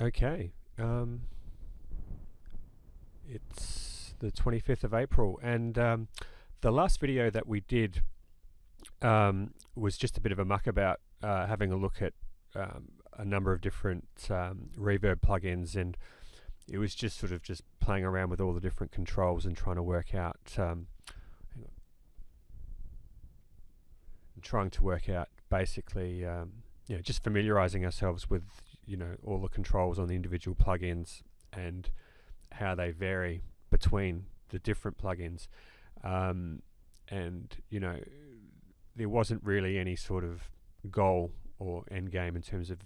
Okay, it's the 25th of April, and the last video that we did was just a bit of a muck about having a look at a number of different reverb plugins, and it was just sort of just playing around with all the different controls and trying to work out basically just familiarizing ourselves with all the controls on the individual plugins and how they vary between the different plugins, and there wasn't really any sort of goal or end game in terms of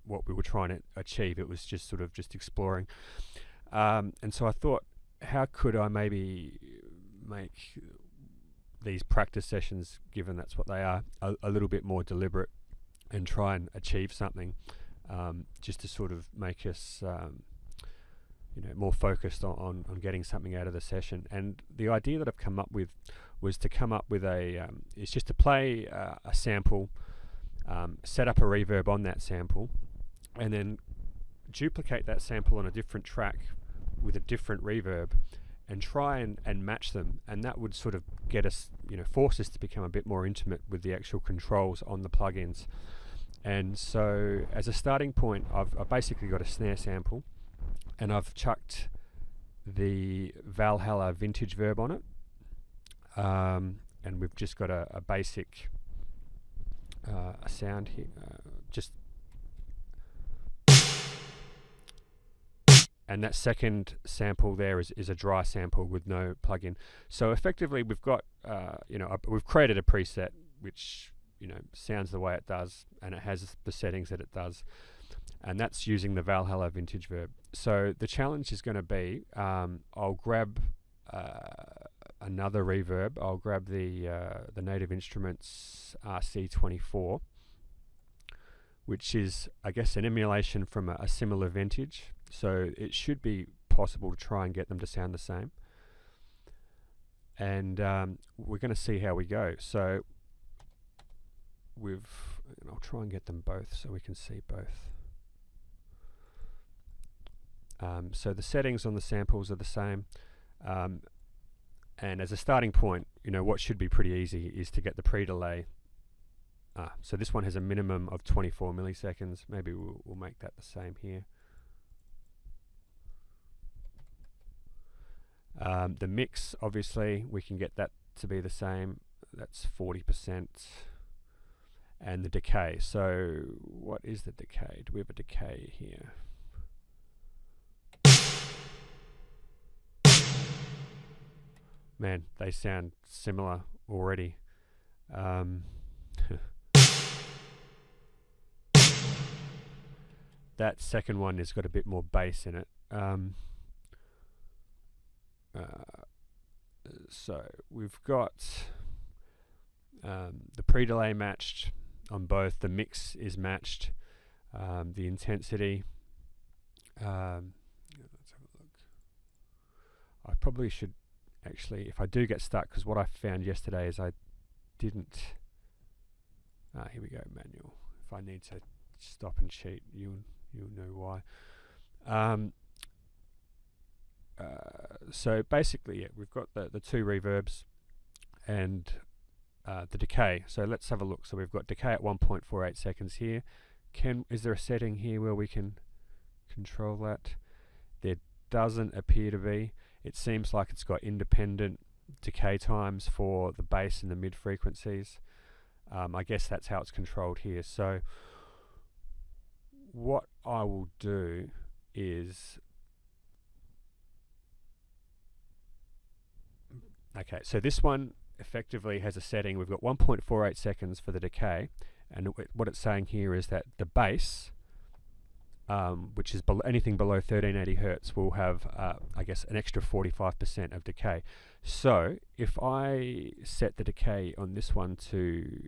what we were trying to achieve. It was just sort of just exploring, and so I thought, how could I maybe make these practice sessions, given that's what they are, a little bit more deliberate and try and achieve something, just to sort of make us more focused on getting something out of the session. And the idea that I've come up with was to come up with is just to play a sample, set up a reverb on that sample, and then duplicate that sample on a different track with a different reverb and try and match them, and that would sort of get us, force us to become a bit more intimate with the actual controls on the plugins. And so as a starting point, I've basically got a snare sample, and I've chucked the Valhalla Vintage Verb on it, and we've just got a basic a sound here, and that second sample there is a dry sample with no plugin. So effectively we've got we've created a preset which sounds the way it does, and it has the settings that it does, and that's using the Valhalla Vintage Verb. So the challenge is going to be, I'll grab another reverb. I'll grab the Native Instruments RC24, which is, I guess, an emulation from a similar vintage. So it should be possible to try and get them to sound the same. And we're going to see how we go. So I'll try and get them both so we can see both. So the settings on the samples are the same. And as a starting point, what should be pretty easy is to get the pre-delay. So this one has a minimum of 24 milliseconds. Maybe we'll make that the same here. The mix, obviously, we can get that to be the same. That's 40%. And the decay. So what is the decay? Do we have a decay here? Man, they sound similar already. That second one has got a bit more bass in it. So we've got the pre-delay matched on both. The mix is matched. The intensity. Let's have a look. I probably should actually, if I do get stuck, because what I found yesterday is I didn't. Here we go, manual. If I need to stop and cheat, you'll know why. So basically, yeah, we've got the two reverbs and the decay. So let's have a look. So we've got decay at 1.48 seconds here. Is there a setting here where we can control that? There doesn't appear to be. It seems like it's got independent decay times for the bass and the mid frequencies. I guess that's how it's controlled here. So what I will do is, okay, so this one effectively has a setting. We've got 1.48 seconds for the decay, and what it's saying here is that the bass, which is anything below 1380 hertz, will have, I guess, an extra 45% of decay. So if I set the decay on this one to,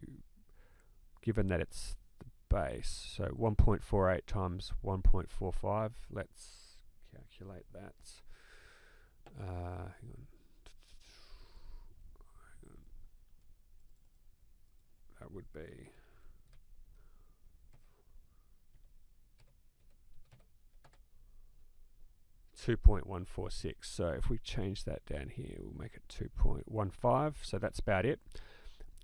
given that it's the bass, so 1.48 times 1.45, let's calculate that. Hang on. That would be 2.146. So if we change that down here, we'll make it 2.15. So that's about it.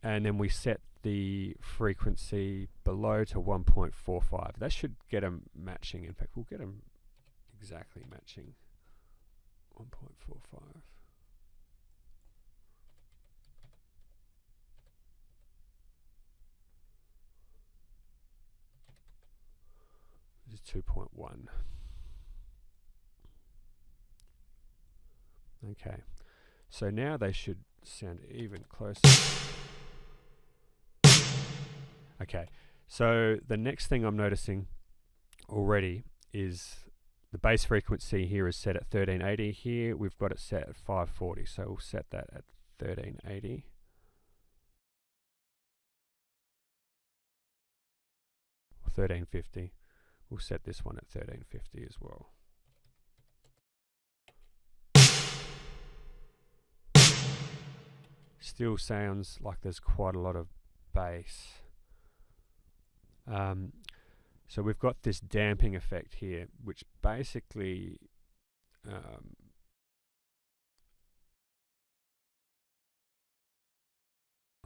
And then we set the frequency below to 1.45. That should get them matching. In fact, we'll get them exactly matching. 1.45. This is 2.1. Okay, so now they should sound even closer. Okay, so the next thing I'm noticing already is the bass frequency here is set at 1380. Here we've got it set at 540, so we'll set that at 1380. Or 1350. We'll set this one at 1350 as well. Still sounds like there's quite a lot of bass. So we've got this damping effect here, which basically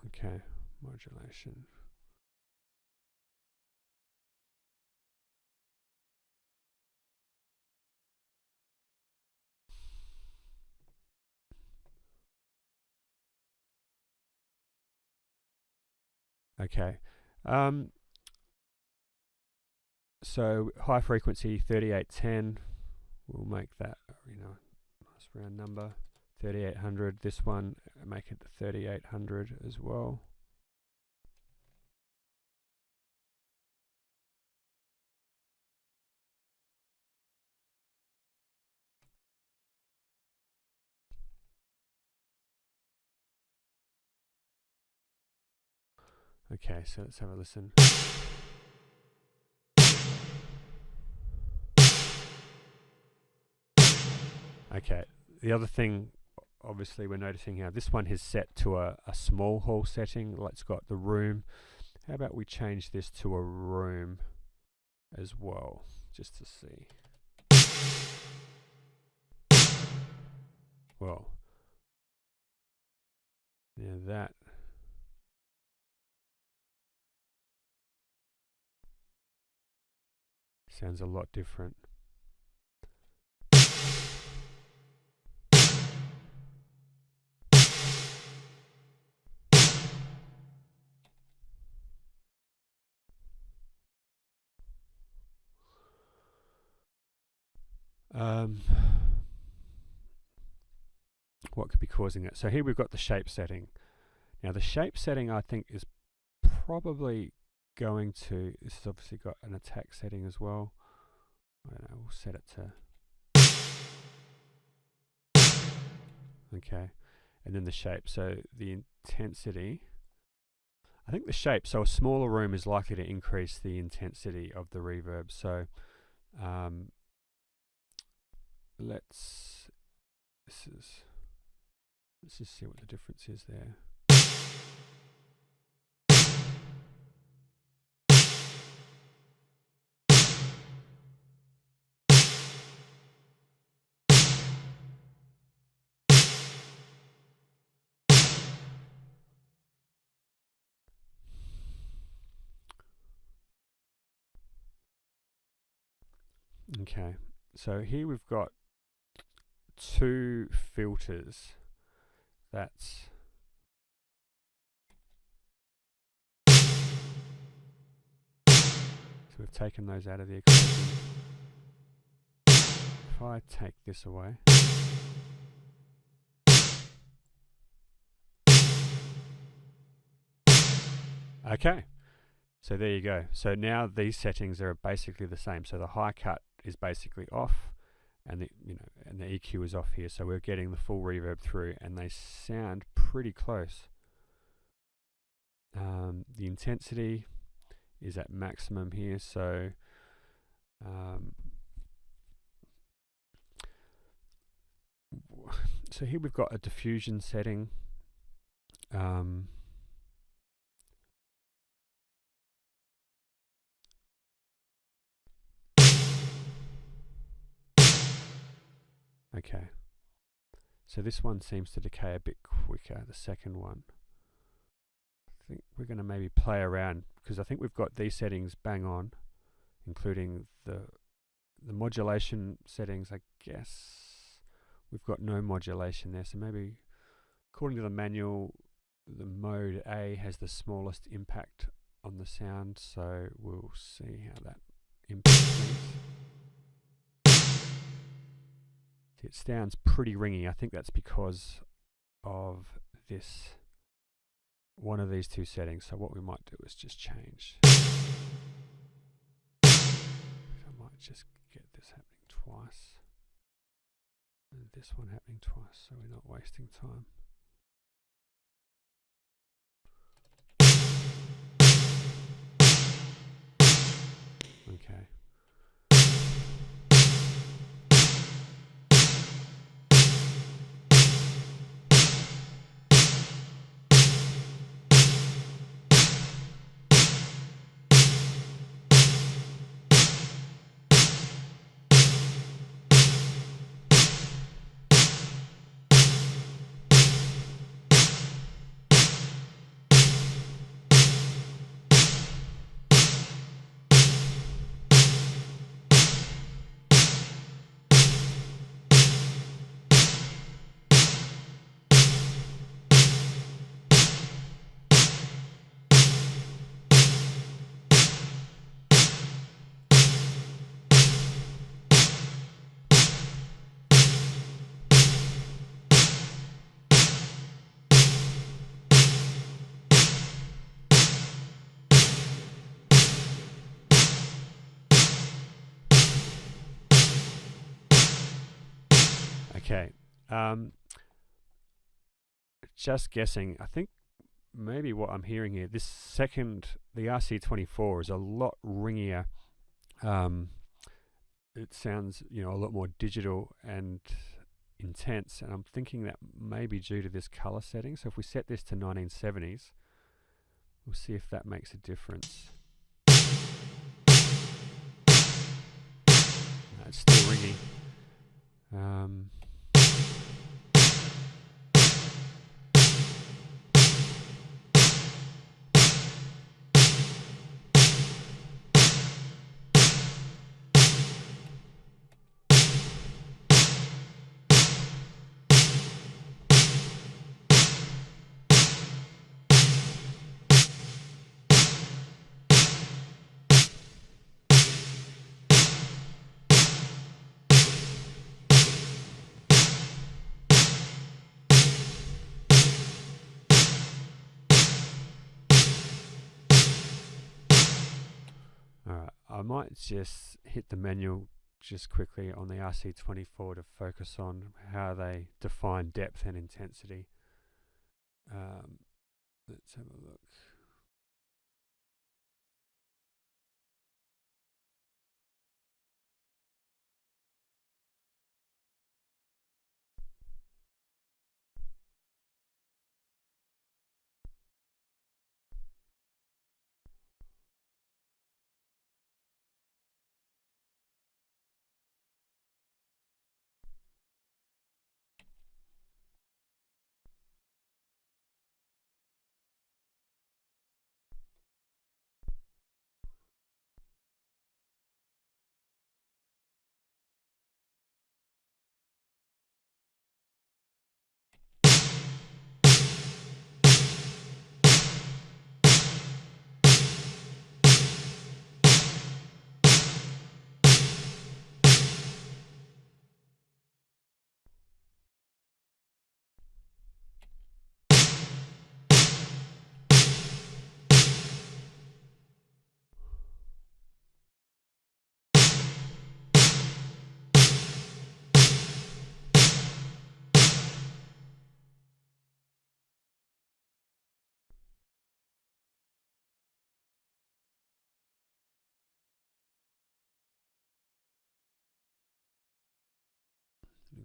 okay, modulation. Okay. So high frequency 3810, we'll make that, nice round number. 3800, this one, make it 3800 as well. Okay, so let's have a listen. Okay, the other thing, obviously, we're noticing here, this one is set to a small hall setting. It's got the room. How about we change this to a room as well, just to see. Well, yeah, that sounds a lot different. What could be causing it? So here we've got the shape setting. Now the shape setting, I think, is probably going to, this has obviously got an attack setting as well. I don't know, we'll set it to, okay, and then the shape. So the intensity, I think the shape, so a smaller room is likely to increase the intensity of the reverb. So let's just see what the difference is there. Okay, so here we've got two filters. That's so we've taken those out of the equation. If I take this away, okay, so there you go. So now these settings are basically the same. So the high cut is basically off, and the and the EQ is off here. So we're getting the full reverb through, and they sound pretty close. The intensity is at maximum here. So so here we've got a diffusion setting. Okay. So this one seems to decay a bit quicker, the second one. I think we're going to maybe play around, because I think we've got these settings bang on, including the modulation settings. I guess we've got no modulation there, so maybe according to the manual, the mode A has the smallest impact on the sound, so we'll see how that impacts things. It sounds pretty ringy. I think that's because of this, one of these two settings. So what we might do is just change. I might just get this happening twice and this one happening twice, so we're not wasting time. Okay. Okay, just guessing, I think maybe what I'm hearing here, this second, the RC24 is a lot ringier. It sounds, a lot more digital and intense, and I'm thinking that may be due to this color setting. So if we set this to 1970s, we'll see if that makes a difference. No, it's still ringy. Alright, I might just hit the manual just quickly on the RC24 to focus on how they define depth and intensity. Let's have a look.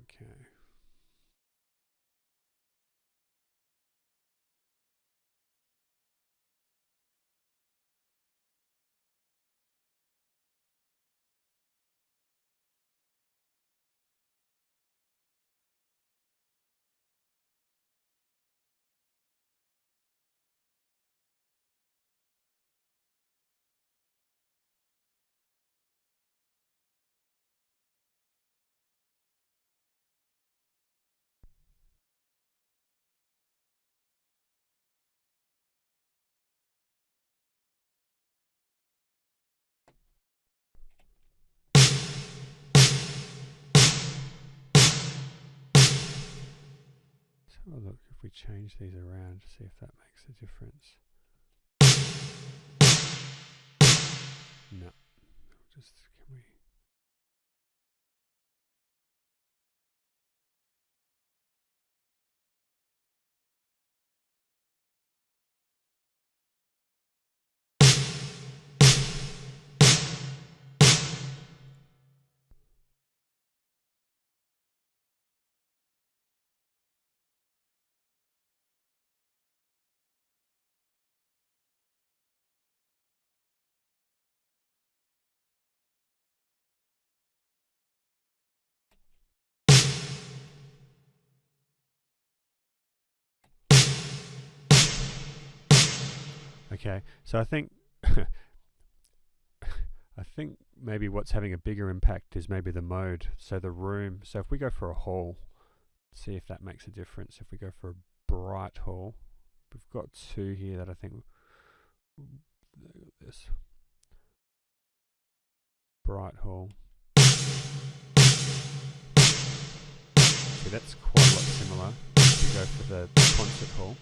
Okay. have a look if we change these around to see if that makes a difference. No. Just, can we... Okay, so I think I think maybe what's having a bigger impact is maybe the mode. So the room. So if we go for a hall, see if that makes a difference. If we go for a bright hall, we've got two here that I think. This bright hall. See, that's quite a lot similar. If we go for the concert hall.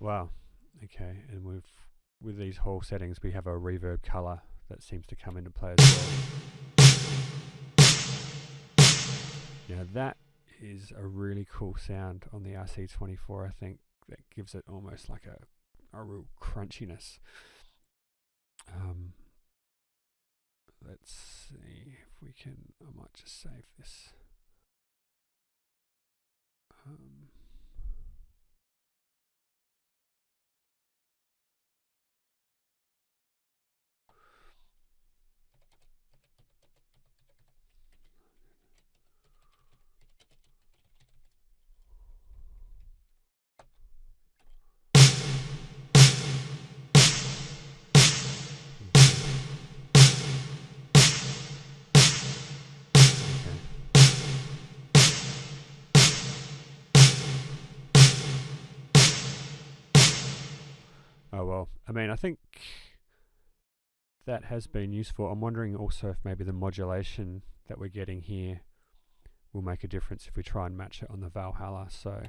Wow. Okay, and with these hall settings, we have a reverb color that seems to come into play as well. Now that is a really cool sound on the RC24. I think that gives it almost like a real crunchiness. Let's see if we can. I might just save this. Oh well, I mean, I think that has been useful. I'm wondering also if maybe the modulation that we're getting here will make a difference if we try and match it on the Valhalla. So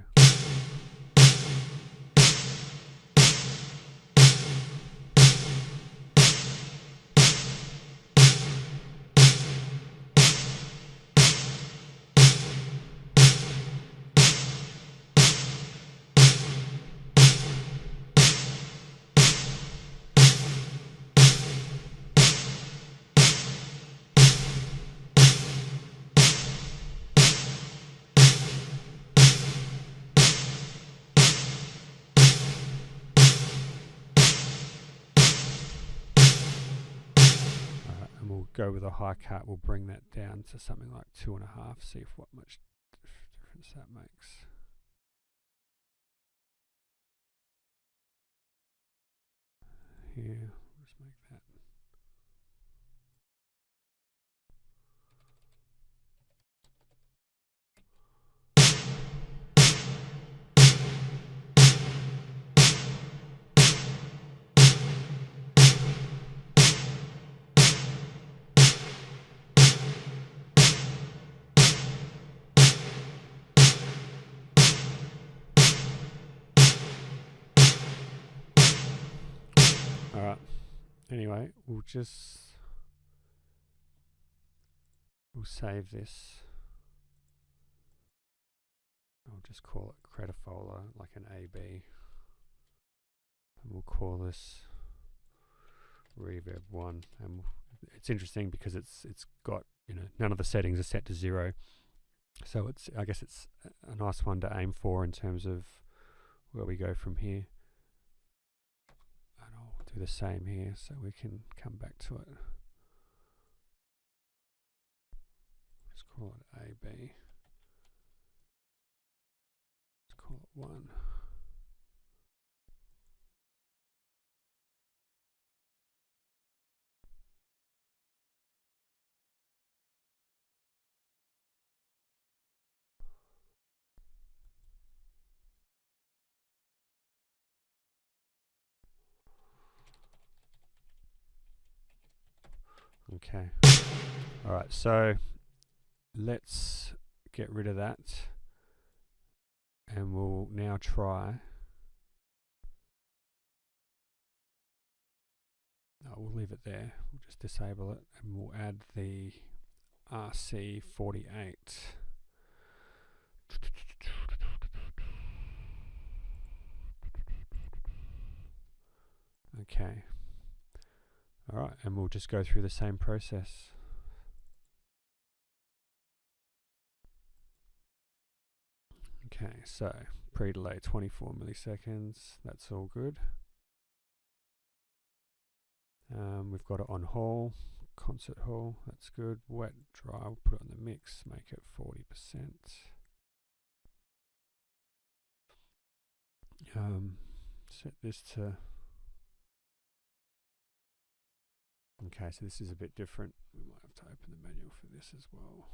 go with a high cut, we'll bring that down to something like 2.5, see if what much difference that makes. Here, we'll just make that. Alright, anyway, we'll save this. I'll just call it create a folder like an AB, and we'll call this reverb 1. And it's interesting because it's got, you know, none of the settings are set to 0, so I guess it's a nice one to aim for in terms of where we go from here. And I'll do the same here so we can come back to it. Just call it AB. Let's call it 1. Okay. Alright, so let's get rid of that. And we'll now try. No, we'll leave it there. We'll just disable it and we'll add the RC48. Okay. Alright, and we'll just go through the same process. Okay, so pre-delay 24 milliseconds, that's all good. We've got it on hall, concert hall, that's good. Wet, dry, we'll put it on the mix, make it 40%. Set this to... Okay, so this is a bit different. We might have to open the manual for this as well.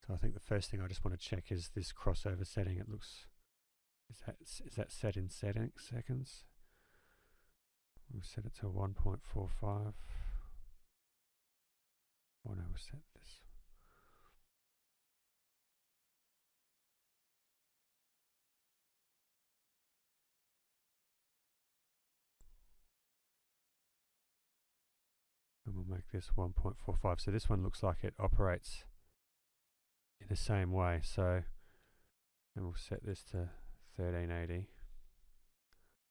So I think the first thing I just want to check is this crossover setting. It looks, is that set in seconds? We'll set it to 1.45. Oh no, we'll set this. And we'll make this 1.45. So this one looks like it operates in the same way. So, and we'll set this to 1380.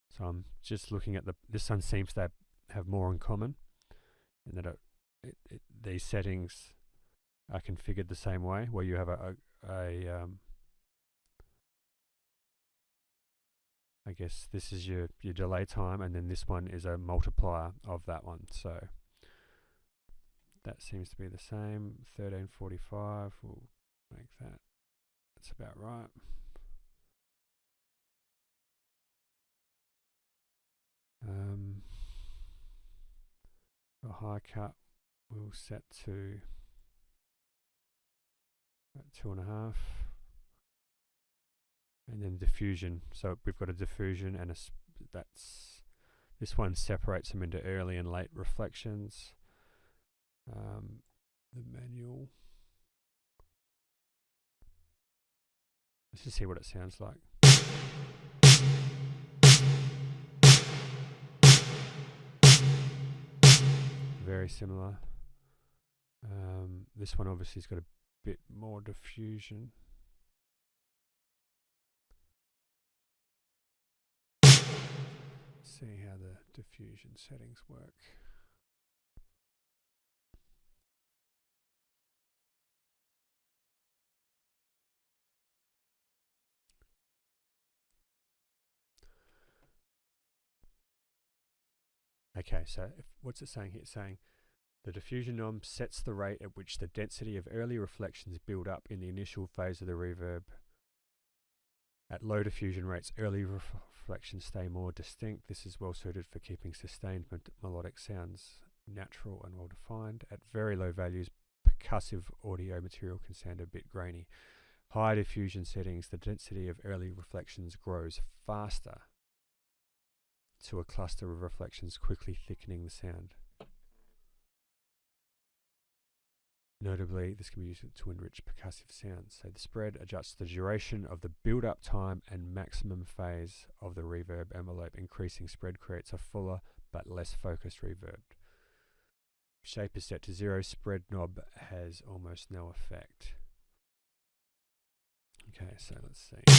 So I'm just looking at this one seems to have more in common, in that these settings are configured the same way, where you have I guess this is your delay time, and then this one is a multiplier of that one. So that seems to be the same. 1345, we'll make that. That's about right. The high cut we'll set to about 2.5, and then diffusion. So we've got a diffusion, and this one separates them into early and late reflections. The manual. Let's just see what it sounds like. Very similar. This one obviously has got a bit more diffusion. See how the diffusion settings work. Okay, so what's it saying here? It's saying the diffusion norm sets the rate at which the density of early reflections build up in the initial phase of the reverb. At low diffusion rates, early reflections stay more distinct. This is well suited for keeping sustained melodic sounds natural and well defined. At very low values, percussive audio material can sound a bit grainy. High diffusion settings, the density of early reflections grows faster to a cluster of reflections, quickly thickening the sound. Notably, this can be used to enrich percussive sounds. So the spread adjusts the duration of the build-up time and maximum phase of the reverb envelope. Increasing spread creates a fuller but less focused reverb. Shape is set to 0. Spread knob has almost no effect. Okay, so let's see.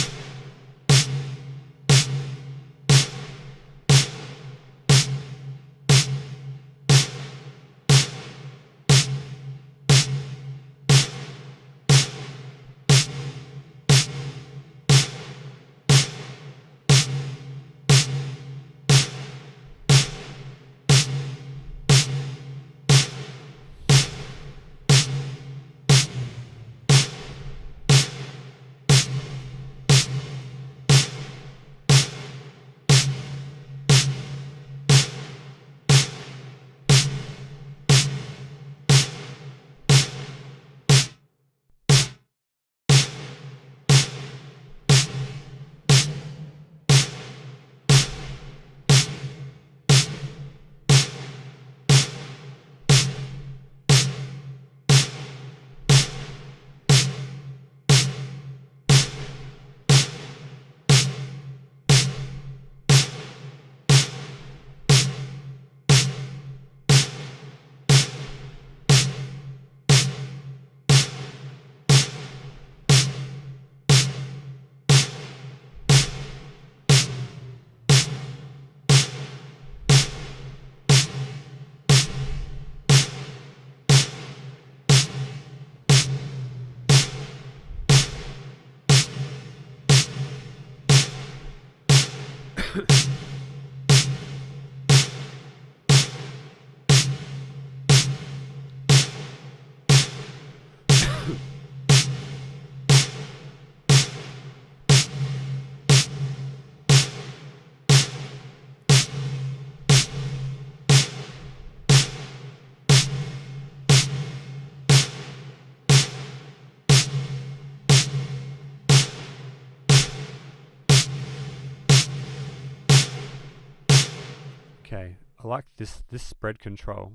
Okay, I like this spread control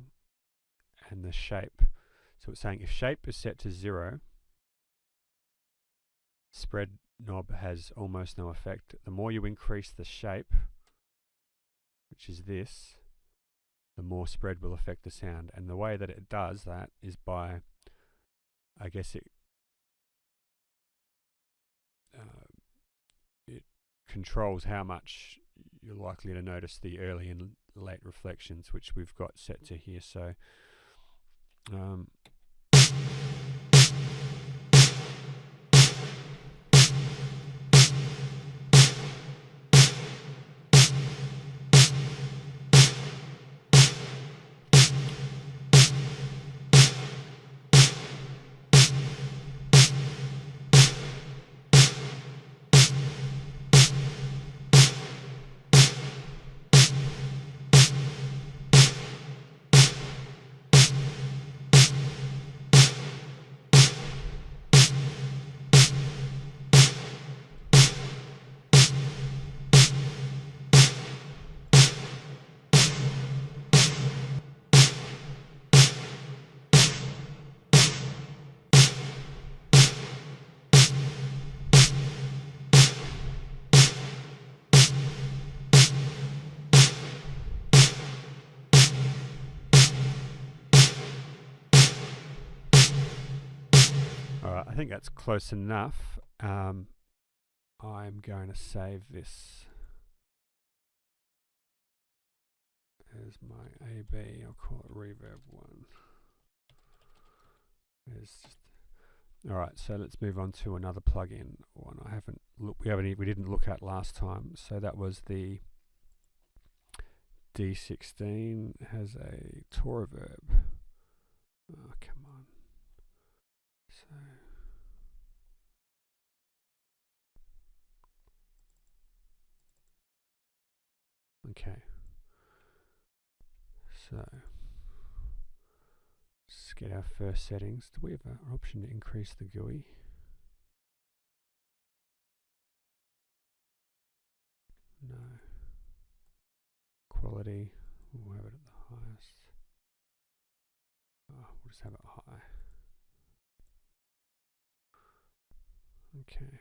and the shape. So it's saying if shape is set to 0, spread knob has almost no effect. The more you increase the shape, which is this, the more spread will affect the sound. And the way that it does that is by, I guess it controls how much you're likely to notice the early and late reflections, which we've got set to here. So I think that's close enough. I'm going to save this as my AB. I'll call it Reverb 1. Alright, so let's move on to another plugin. One we didn't look at last time. So that was the D16. It has a Toraverb. Oh, come on. So okay. So let's get our first settings. Do we have an option to increase the GUI? No. Quality, we'll have it at the highest. Oh, we'll just have it high. Okay.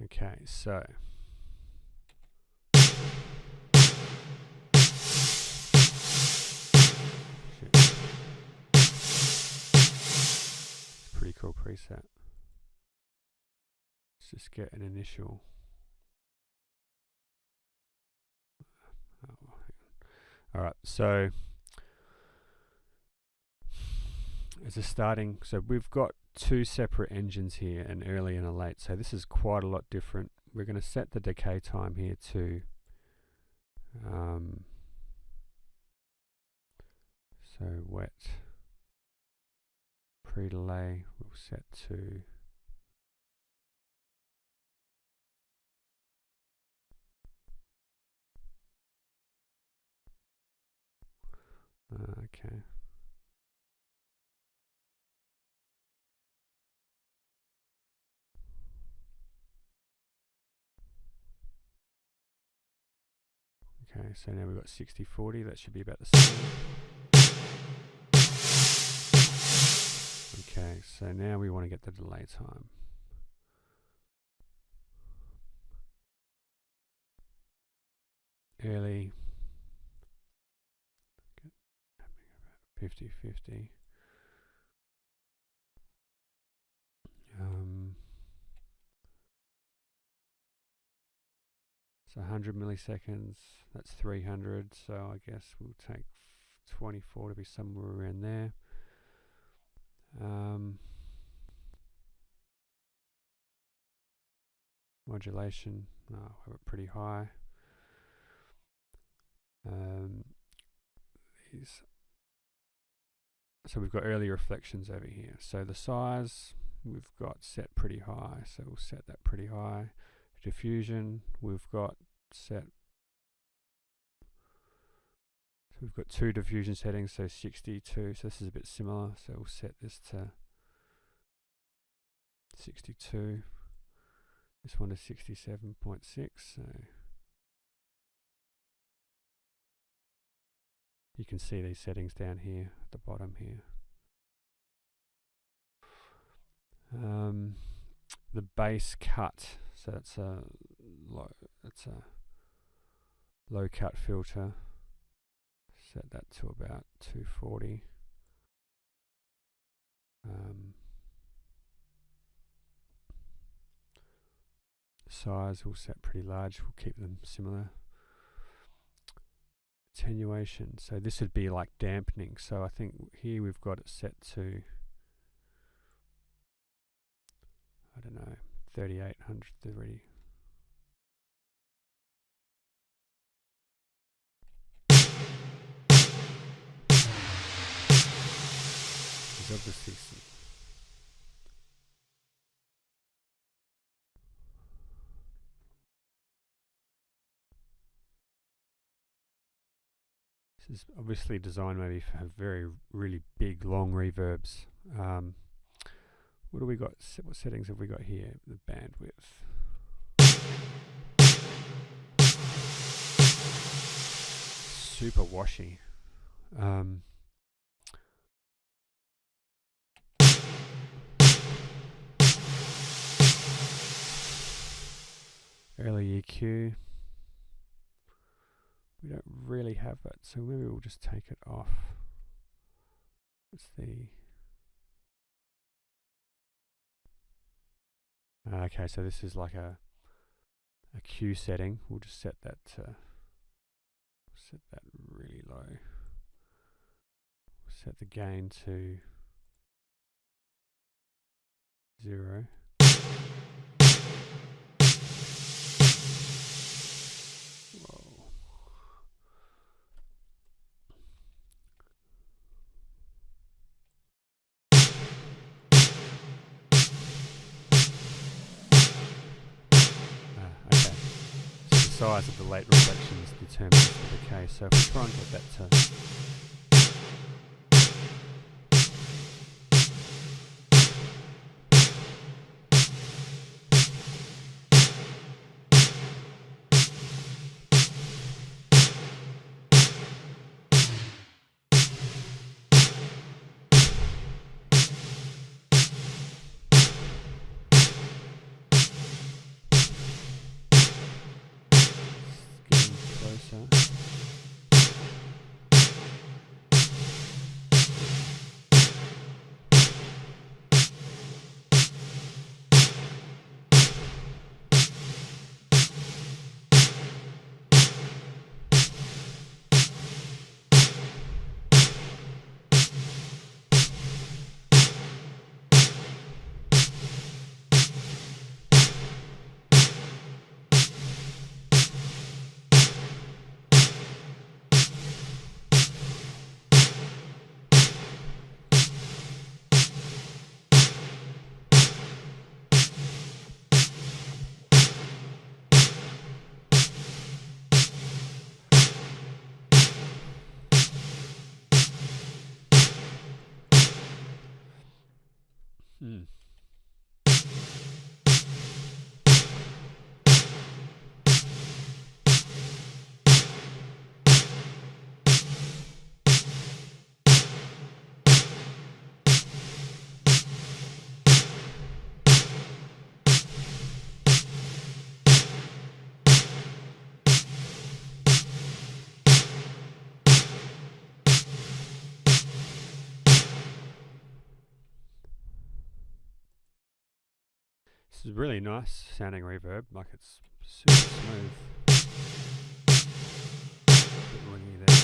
Okay, so it's a pretty cool preset. Let's just get an initial. Oh, alright, so as a starting, so we've got two separate engines here, an early and a late. So this is quite a lot different. We're going to set the decay time here to so wet pre-delay we'll set to okay. Okay, so now we've got 60-40, that should be about the same. Okay, so now we want to get the delay time. Early, 50-50. So 100 milliseconds, that's 300, so I guess we'll take 24 to be somewhere around there. modulation, I'll have it pretty high. So we've got early reflections over here. So the size we've got set pretty high, so we'll set that pretty high. Diffusion we've got set. So we've got 2 diffusion settings, so 62. So this is a bit similar. So we'll set this to 62. This one is 67.6. So you can see these settings down here at the bottom here. The bass cut, so it's a low cut filter. Set that to about 240. Size we'll set pretty large. We'll keep them similar. Attenuation, so this would be like dampening, so I think here we've got it set to, I don't know, 3800 already. There's obviously some This is obviously designed maybe for really big, long reverbs. What do we got? What settings have we got here? The bandwidth. Super washy. Early EQ. We don't really have it, so maybe we'll just take it off. What's the... Okay, so this is like a Q setting. We'll just set that really low. Set the gain to 0. Whoa. Okay. So the size of the late reflection is determined for the case. So if we try and get that to This is really nice sounding reverb, like it's super smooth. Bit ringy there.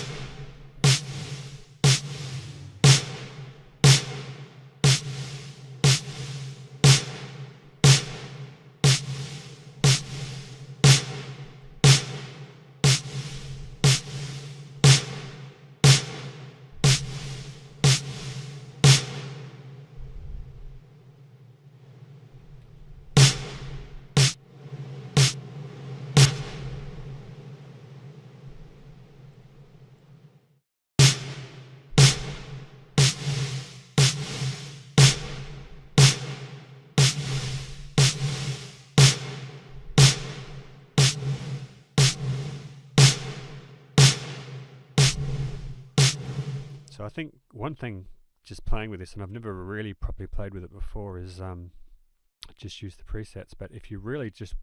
So I think one thing, just playing with this, and I've never really properly played with it before, is just use the presets. But if you really just,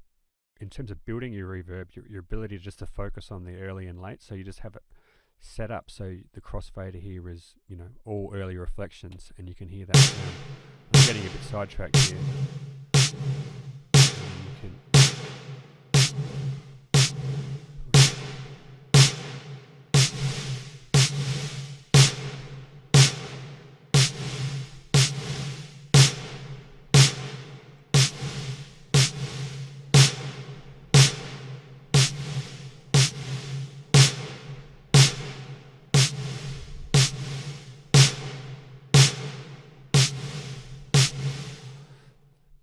in terms of building your reverb, your ability just to focus on the early and late, so you just have it set up so the crossfader here is, you know, all early reflections, and you can hear that sound. I'm getting a bit sidetracked here.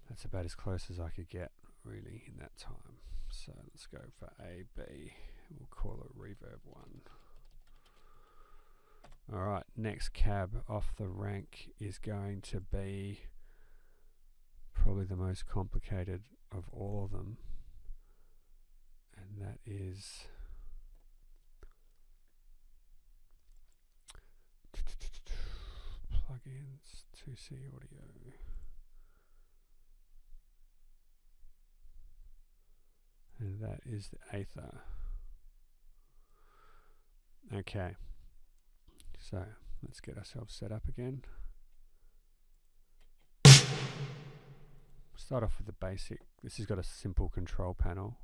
That's about as close as I could get, really, in that time. So let's go for A, B. We'll call it reverb 1. Alright, next cab off the rank is going to be probably the most complicated of all of them. And that is plugins, 2C audio. And that is the Aether. Okay, so let's get ourselves set up again. Start off with the basic. This has got a simple control panel.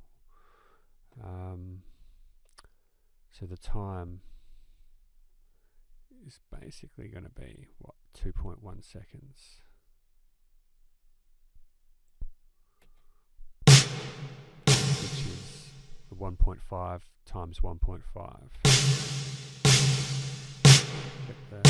So the time is basically going to be, what, 2.1 seconds. Which is the 1.5 times 1.5. Check that.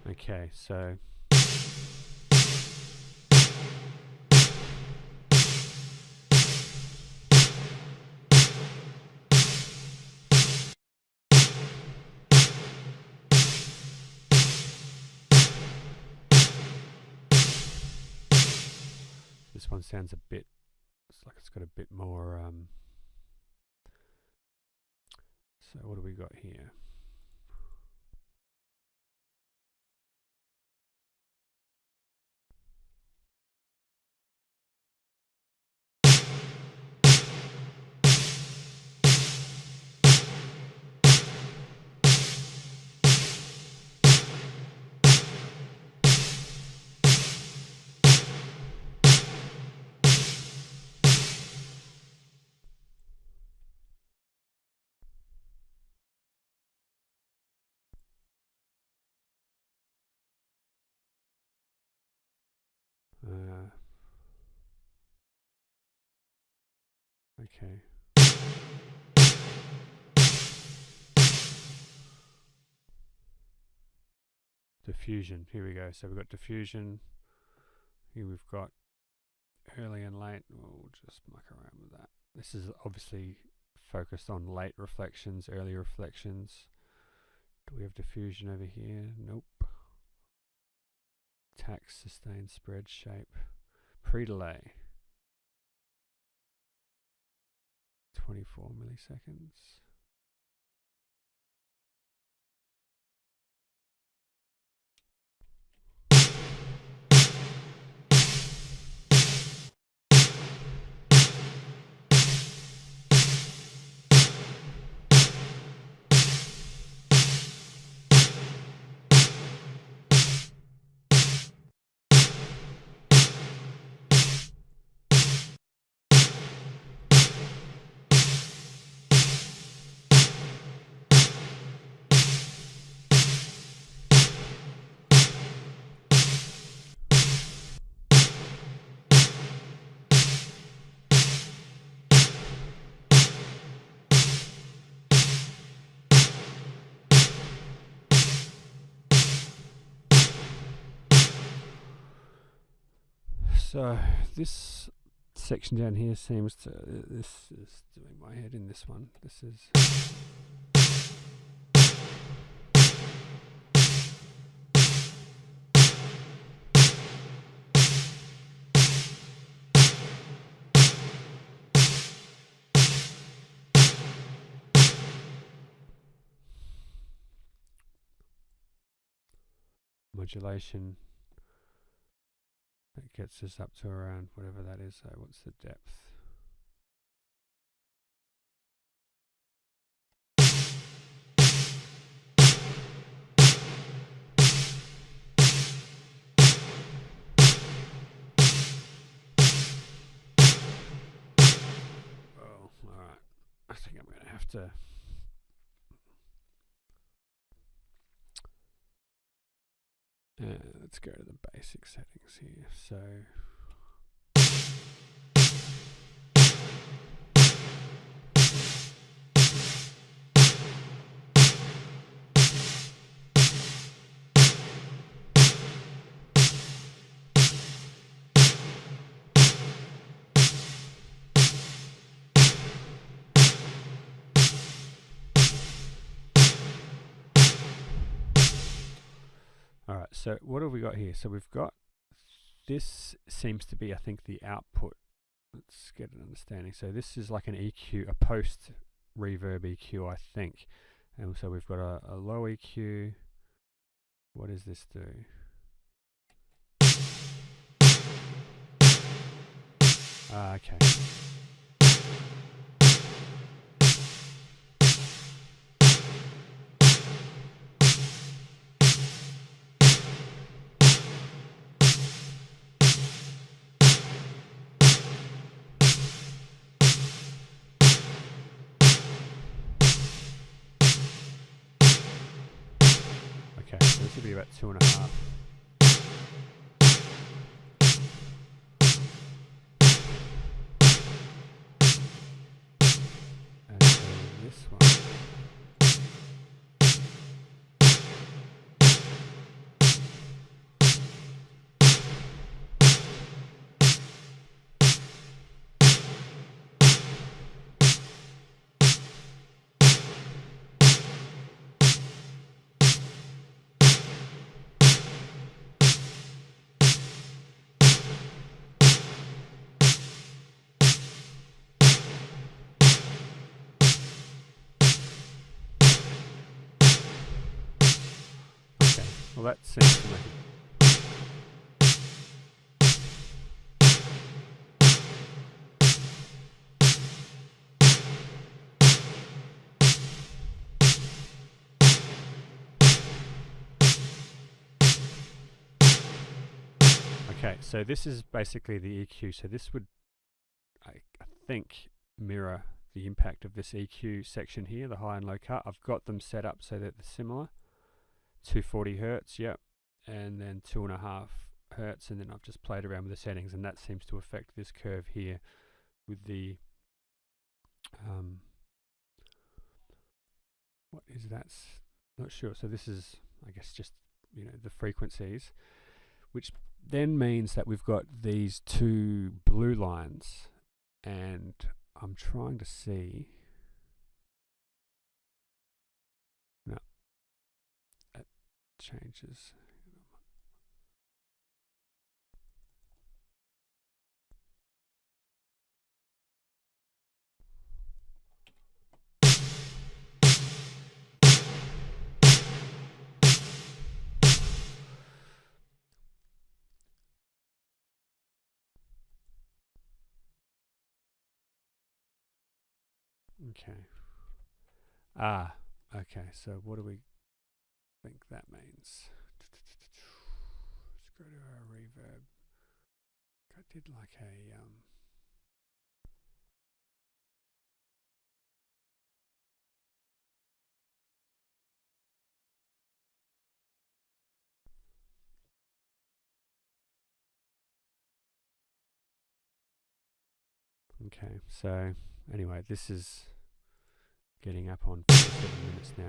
Okay, so this one sounds a bit, it's like it's got a bit more, so what do we got here? Okay. Diffusion, here we go. So we've got diffusion, here we've got early and late. We'll just muck around with that. This is obviously focused on late reflections, early reflections. Do we have diffusion over here? Nope. Tax, sustain, spread, shape, pre-delay. 24 milliseconds. So this section down here seems to, this is doing my head in this one. This is modulation. That gets us up to around whatever that is. So what's the depth? Oh, alright. I think I'm going to have to let's go to the basic settings here. So alright, so what have we got here? So we've got, this seems to be, I think, the output. Let's get an understanding. So this is like an EQ, a post reverb EQ, I think. And so we've got a low EQ. What does this do? Okay. Okay, so this will be about 2.5. And so this one. Well, that seems to make it. Okay, so this is basically the EQ. So this would, I think, mirror the impact of this EQ section here, the high and low cut. I've got them set up so that they're similar. 240 hertz, yep, and then 2.5 hertz, and then I've just played around with the settings, and that seems to affect this curve here with the what is that? Not sure. So this is, I guess, just, you know, the frequencies, which then means that we've got these two blue lines, and I'm trying to see. No, that changes. Okay. Okay, so what do we think that means? Let's go to our reverb. I did like a okay, so anyway, this is getting up on 47 minutes now.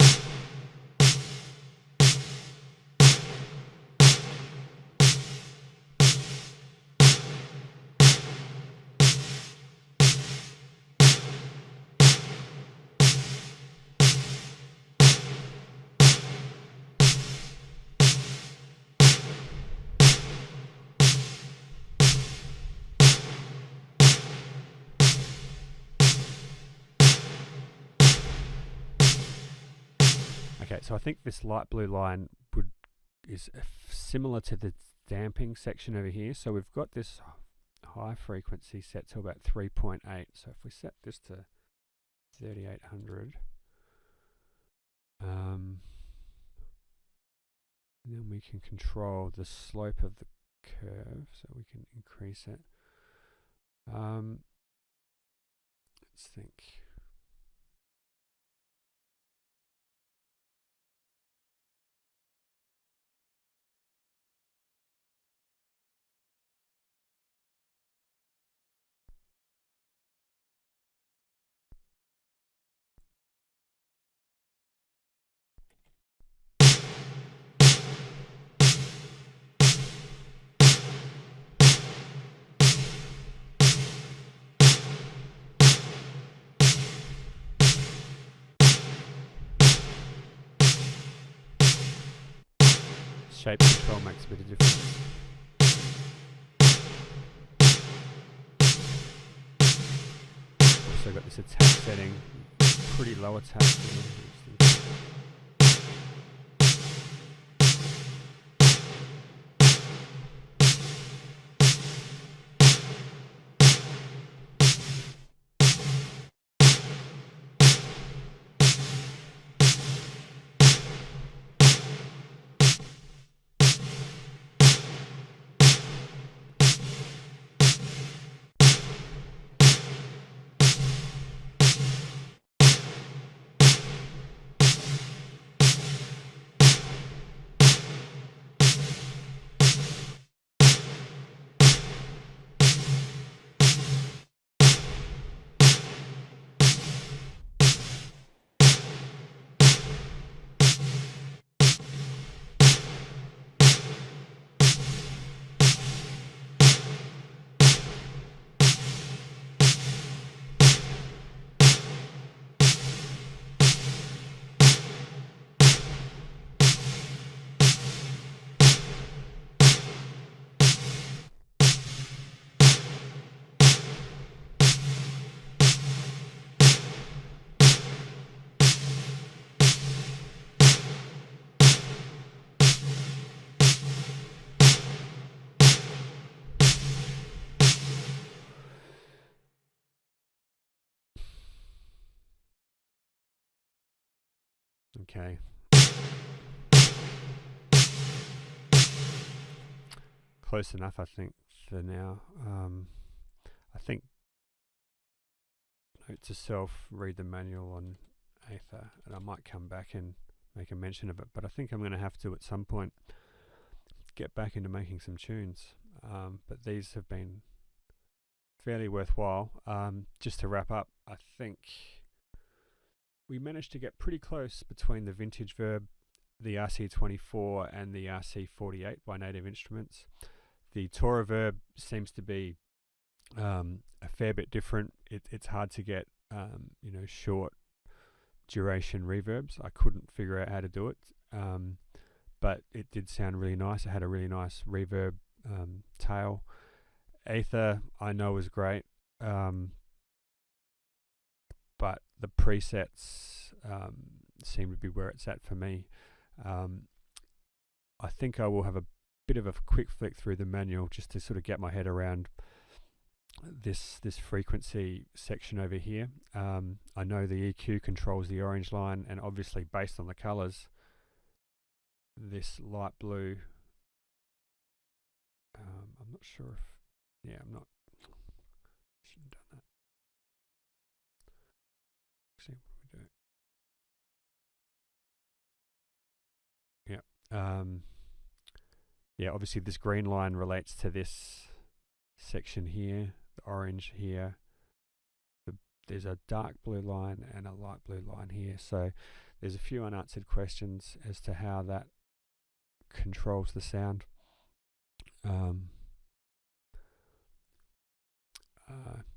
Okay, so I think this light blue line is similar to the damping section over here. So we've got this high frequency set to about 3.8. So if we set this to 3800, then we can control the slope of the curve, so we can increase it. Let's think. Shape control makes a bit of difference. Also got this attack setting, pretty low attack. Okay. Close enough, I think, for now. I think, note to self, read the manual on Aether, and I might come back and make a mention of it, but I think I'm going to have to, at some point, get back into making some tunes. But these have been fairly worthwhile. Just to wrap up, I think we managed to get pretty close between the Vintage Verb, the RC24 and the RC48 by Native Instruments. The Toraverb seems to be a fair bit different. It's hard to get short duration reverbs. I couldn't figure out how to do it, but it did sound really nice. It had a really nice reverb tail. Aether I know is great, but the presets seem to be where it's at for me. I think I will have a bit of a quick flick through the manual just to sort of get my head around this frequency section over here. I know the EQ controls the orange line, and obviously based on the colors, this light blue, I'm not sure if, yeah, I'm not, shouldn't have done that. See what we do. Yeah. Yeah, obviously this green line relates to this section here, the orange here. There's a dark blue line and a light blue line here. So there's a few unanswered questions as to how that controls the sound.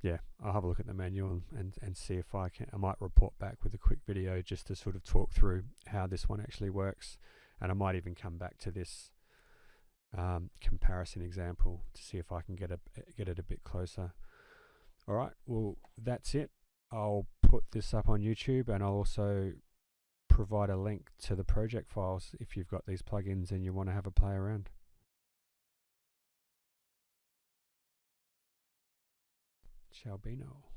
Yeah, I'll have a look at the manual and see if I might report back with a quick video just to sort of talk through how this one actually works, and I might even come back to this comparison example to see if I can get it a bit closer. All right, well, that's it. I'll put this up on YouTube, and I'll also provide a link to the project files if you've got these plugins and you want to have a play around. Ciao Bino.